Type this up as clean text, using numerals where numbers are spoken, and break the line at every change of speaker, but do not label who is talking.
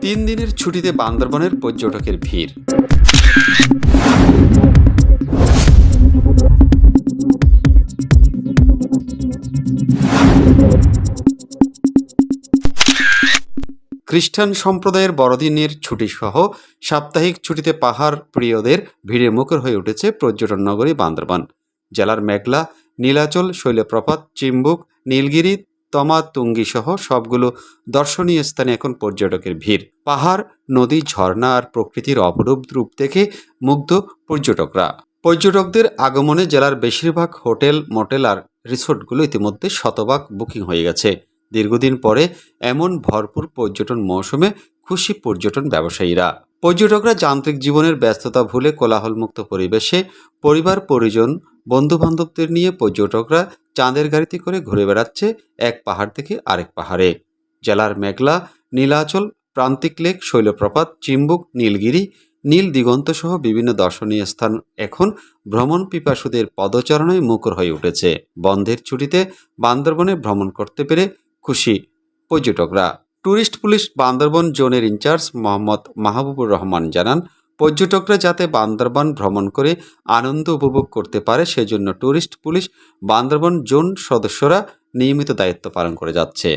3 দিনের ছুটিতে বান্দরবনের পর্যটকের ভিড়। খ্রিস্টান সম্প্রদায়ের বড়দিনের ছুটি সহ সাপ্তাহিক ছুটিতে পাহাড় প্রিয়দের ভিড়ে মুখর হয়ে উঠেছে পর্যটন নগরী বান্দরবান। জেলার মেঘলা, নীলাচল, শৈলপ্রপাত, চিম্বুক, নীলগিরি, তমাতুঙ্গি সহ সবগুলো দর্শনীয় স্থানে এখন পর্যটকের ভিড়। পাহাড়, নদী, ঝর্ণা আর প্রকৃতির অপরূপ রূপ দেখে মুগ্ধ পর্যটকরা। পর্যটকদের আগমনে জেলার বেশিরভাগ হোটেল, মোটেল আর রিসোর্টগুলো ইতিমধ্যে শতভাগ বুকিং হয়ে গেছে। দীর্ঘদিন পরে এমন ভরপুর পর্যটন মৌসুমে খুশি পর্যটন ব্যবসায়ীরা। পর্যটকরা যান্ত্রিক জীবনের ব্যস্ততা ভুলে কোলাহলমুক্ত পরিবেশে পরিবার, পরিজন, বন্ধু বান্ধবদের নিয়ে পর্যটকরা চাঁদের গাড়িতে করে ঘুরে বেড়াচ্ছে এক পাহাড় থেকে আরেক পাহাড়ে। জেলার মেঘলা, নীলাচল, প্রান্তিক লেক, শৈলপ্রপাত, চিম্বুক, নীলগিরি, নীল দিগন্ত সহ বিভিন্ন দর্শনীয় স্থান এখন ভ্রমণ পিপাসুদের পদচারণায় মুখর হয়ে উঠেছে। বন্ধের ছুটিতে বান্দরবনে ভ্রমণ করতে পেরে খুশি পর্যটকরা। ট্যুরিস্ট পুলিশ বান্দরবন জোনের ইনচার্জ মোহাম্মদ মাহবুবুর রহমান জানান, পর্যটকরা যাতে বান্দরবান ভ্রমণ করে আনন্দ উপভোগ করতে পারে সেজন্য ট্যুরিস্ট পুলিশ বান্দরবন জোন সদস্যরা নিয়মিত দায়িত্ব পালন করে যাচ্ছে।